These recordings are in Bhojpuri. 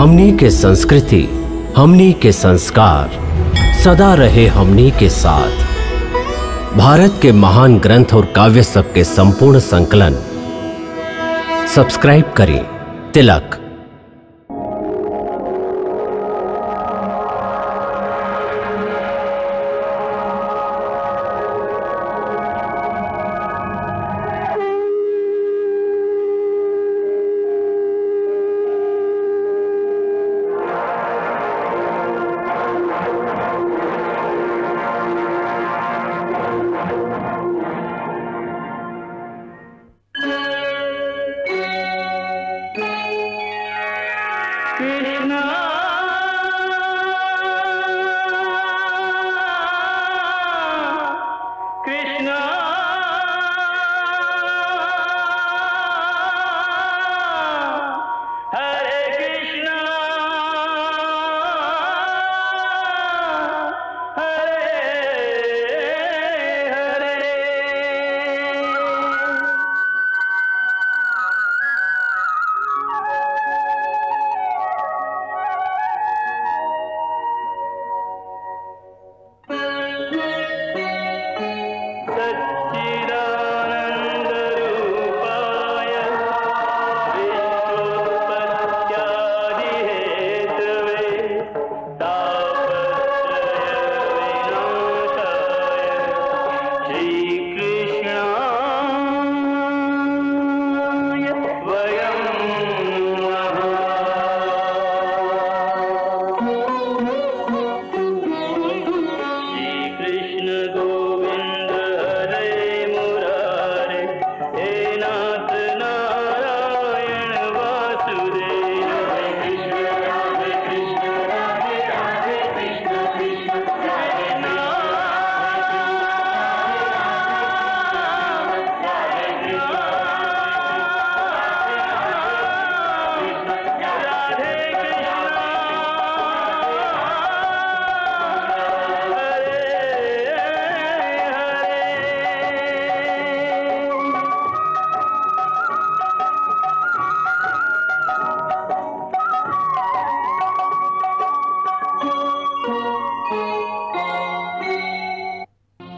हमनी के संस्कृति, हमनी के संस्कार सदा रहे हमनी के साथ। भारत के महान ग्रंथ और काव्य सब के संपूर्ण संकलन सब्सक्राइब करें तिलक।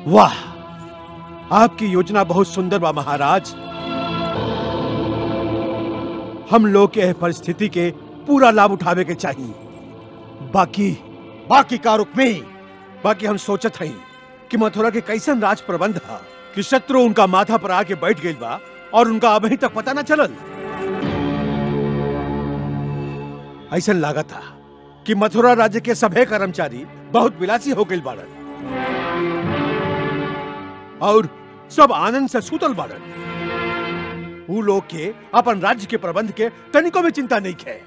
वाह, आपकी योजना बहुत सुंदर बा महाराज। हम लोग के परिस्थिति के पूरा लाभ उठावे के चाहिए। बाकी का रुक में बाकी हम सोचत हई कि मथुरा के कैसन राज प्रबंध है कि शत्रु उनका माथा पर आके बैठ गई बा और उनका अभी तक पता न चलल। ऐसा लागत था कि मथुरा राज्य के सभे कर्मचारी बहुत विलासी हो गए बाड़न और सब आनंद से सुतल बाड़न। वो लोग के अपन राज्य के प्रबंध के तनिको में चिंता नहीं है।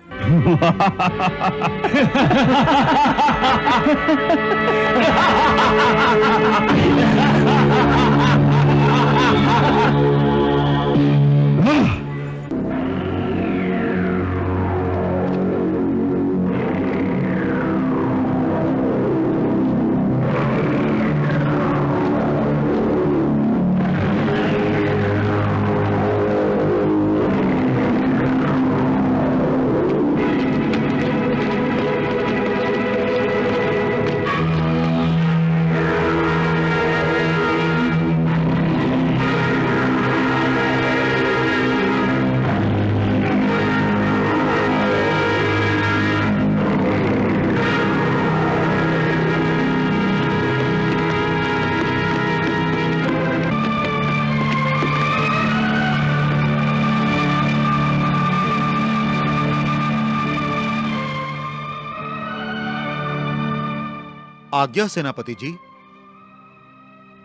आज्ञा सेनापति जी।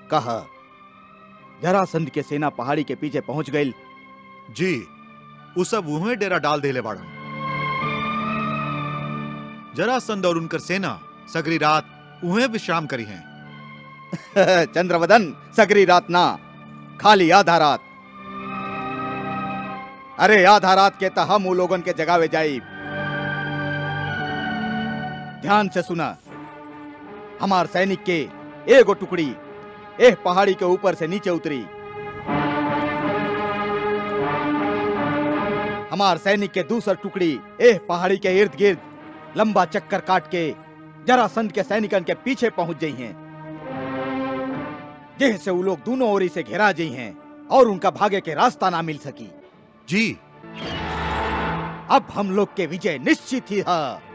कहा जरासंध के सेना पहाड़ी के पीछे पहुंच गई जी। उ सब उहे डेरा डाल देले बाड़न। जरासंध और उनकर सेना सगरी रात उहे विश्राम करी हैं। चंद्रवदन, सगरी रात ना, खाली आधा रात। अरे आधा रात के तो हम लोगन के जगावे जाई। ध्यान से सुना, हमार सैनिक के एगो टुकड़ी एह पहाड़ी के ऊपर से नीचे उतरी। हमार सैनिक के दूसर टुकड़ी एह पहाड़ी के इर्द गिर्द लंबा चक्कर काट के जरासंध के सैनिकन के पीछे पहुंच गई हैं, जिससे वो लोग दोनों ओरी से घेरा गई हैं और उनका भागे के रास्ता ना मिल सकी। जी, अब हम लोग के विजय निश्चित ही है।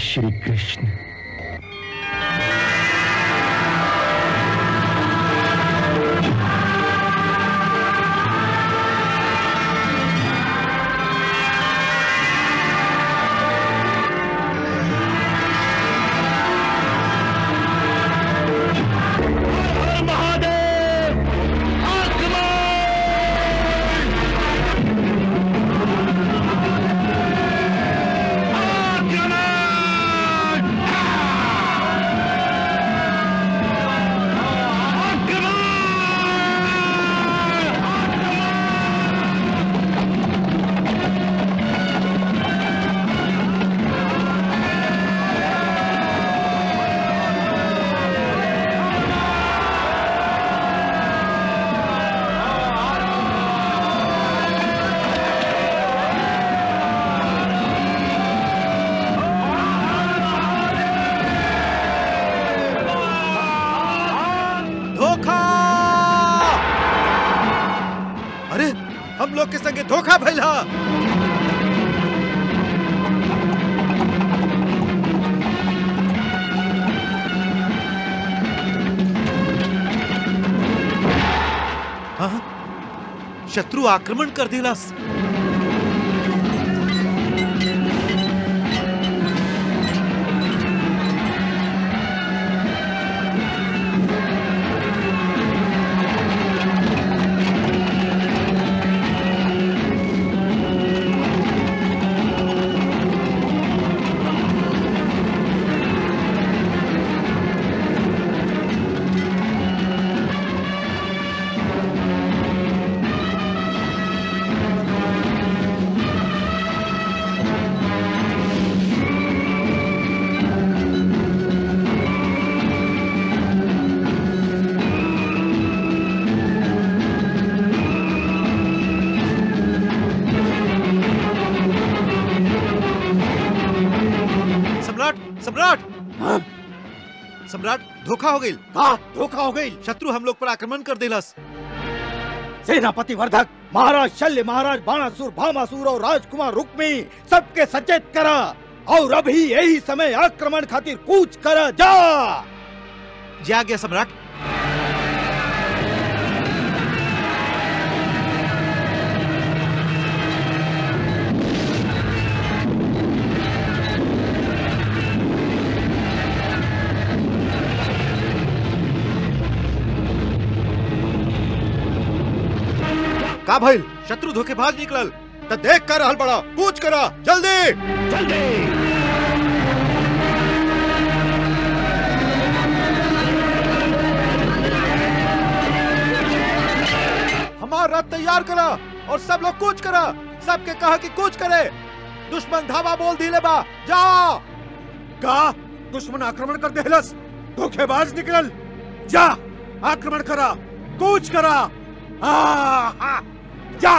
श्री कृष्ण। हम लोग के संगे धोखा भइला। हाँ? शत्रु आक्रमण कर दिलास। सम्राट, सम्राट धोखा हो गई। धोखा हो गई। शत्रु हम लोग पर आक्रमण कर दिलस। सेनापति वर्धक, महाराज शल्य, महाराज बाणासुर, भामासुर और राजकुमार रुक्मी सबके सचेत करा और अभी यही समय आक्रमण खातिर कूच करा। जा गया सम्राट। का भइल? शत्रु धोखेबाज निकलल त देख कर रहल बड़ा, कूच करा जल्दी जल्दी। हमार रथ तैयार करा और सब लोग कूच करा। सबके कहा कि कूच करे। दुश्मन धावा बोल दिले बा, जा। का दुश्मन आक्रमण कर देहलस, धोखेबाज निकलल। जा आक्रमण करा, कूच करा। जा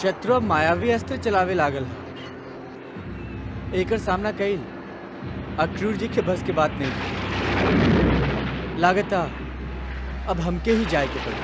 शत्रु अब मायावी अस्त्र चलावे लागल है। एकर सामना कईल अक्रूर जी के बस के बात नहीं। लागता अब हमके ही जाए के पड़ी।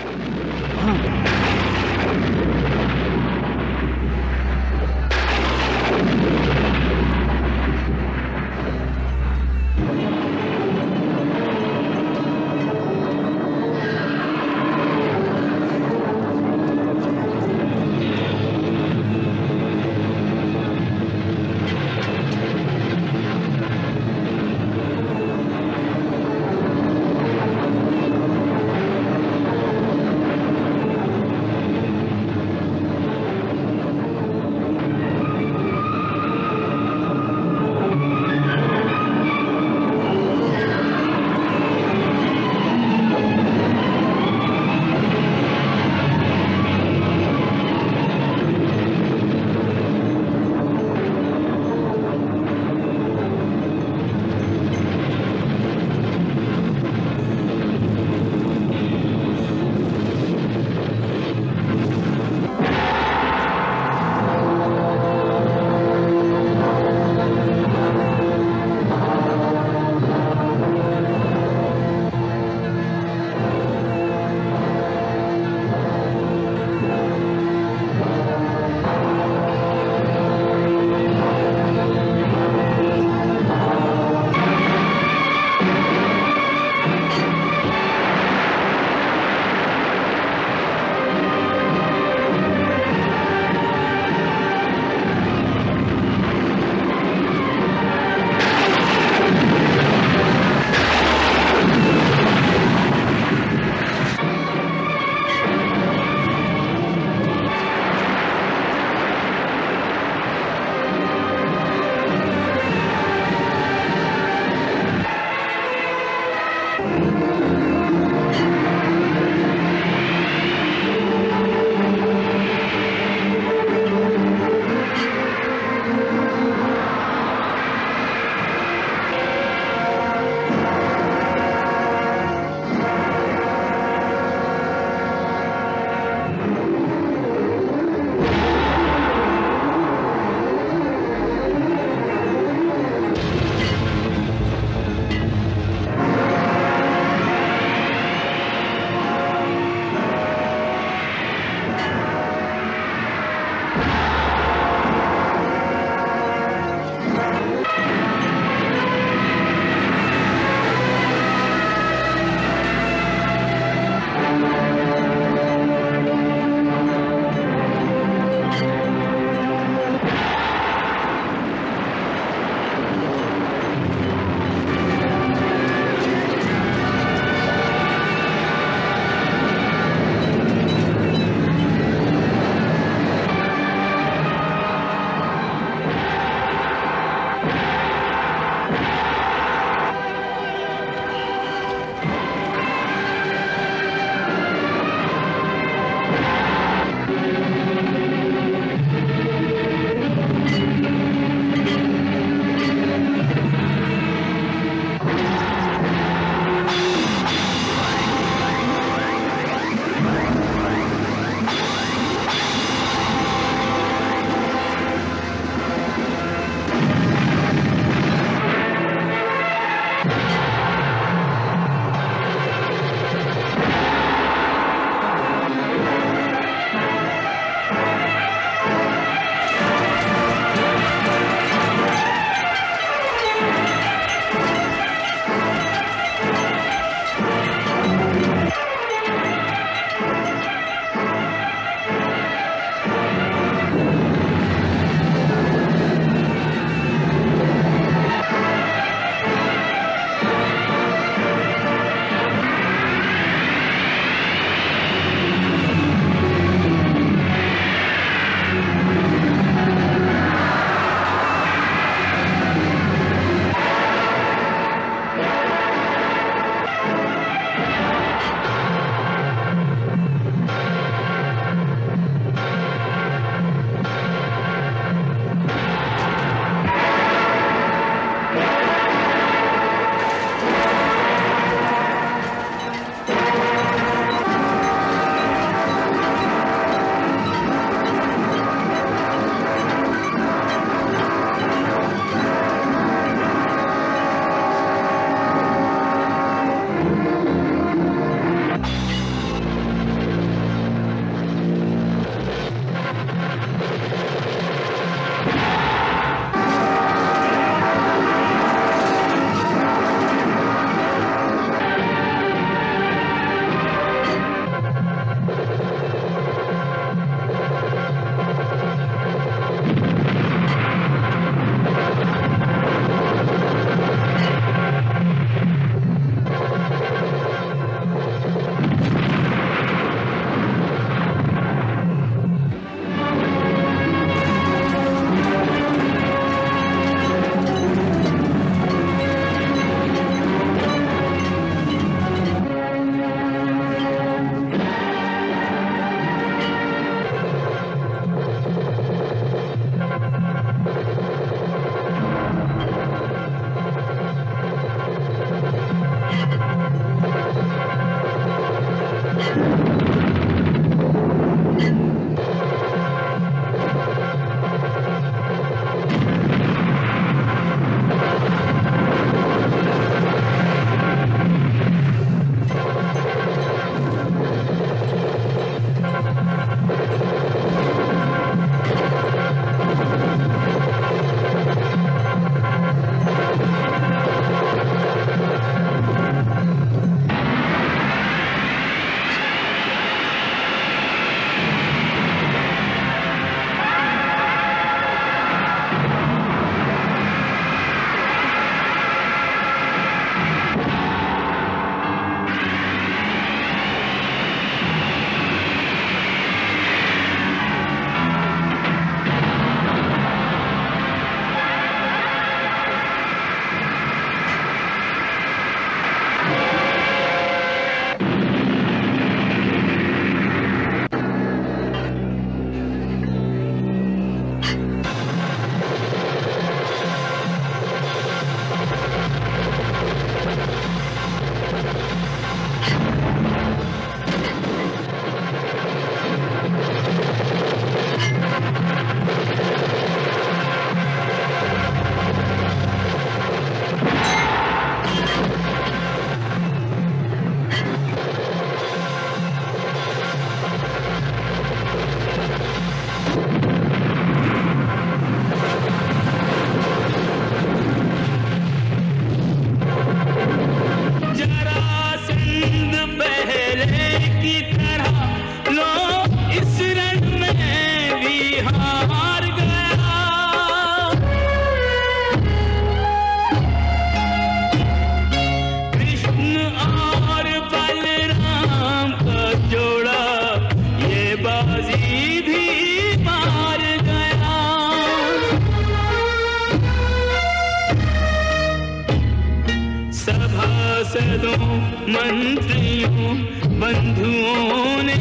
पार्षदों मंत्रियों बंधुओं ने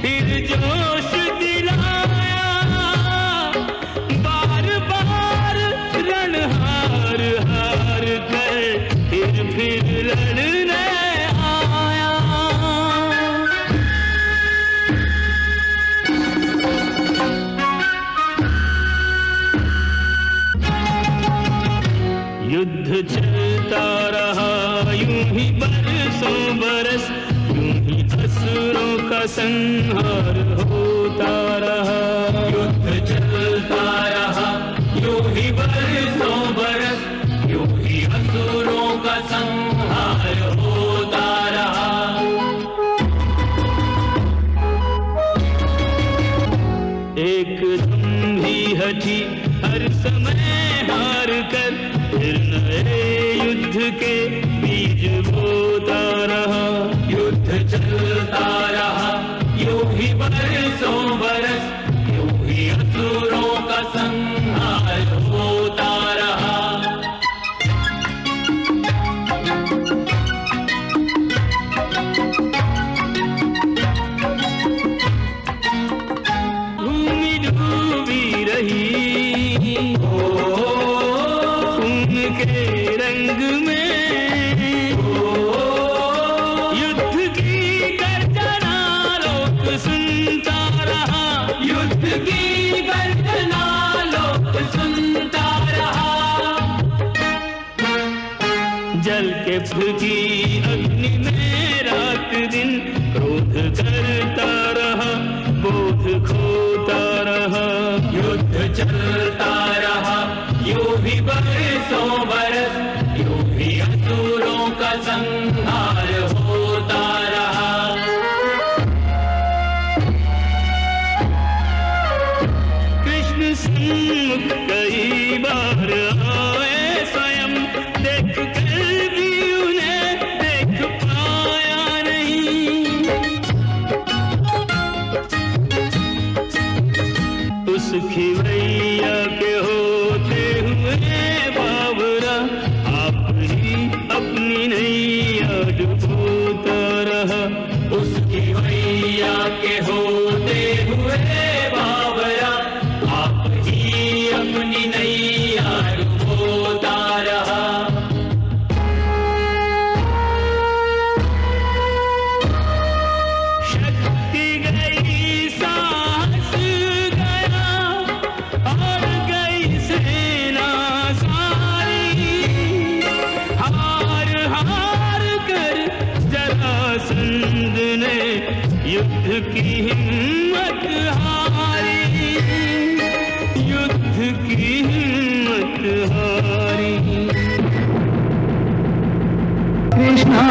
फिर जोश दिलाया, बार बार रण हार हार कर फिर लड़ने आया। युद्ध चलता रहा यूं ही बरसों बरस, यूं ही असुरों का संहार होता रहा। युद्ध चलता रहा यूं ही बरसों बरस, यूं ही असुरों का संहार होता रहा। एकदम ही हटी हर समय हार कर, फिर नए युद्ध के बीज बोता रहा। युद्ध चलता रहा यूं ही बरसों बरस, यूं ही असुरों का संहार होता रहा। भूमि डूबी रही खून के रंग में, युद्ध की गर्जना लोक सुनता रहा। युद्ध की गर्जना लोक सुनता रहा। जल के फुकी अग्नि में रात दिन क्रोध करता रहा, बोध खोता रहा। युद्ध चलता रहा यूं ही बरसों बरस, यूं ही असुरों का संहार होता रहा। कृष्ण सम्मुख कई बार आए स्वयं, देख कर भी उन्हें देख पाया नहीं। उस खिवैया के होते हुए बाबरा, आप ही अपनी नैया डुबोता रहा। उस खिवैया के होते हुए बाबरा, आप ही अपनी नैया डुबोता रहा। शक्ति गई साहस गया और गई सेना सारी, हार हार कर जरासंध ने युद्ध की हिम्मत हारी। युद्ध की हिम्मत हारी। कृष्णा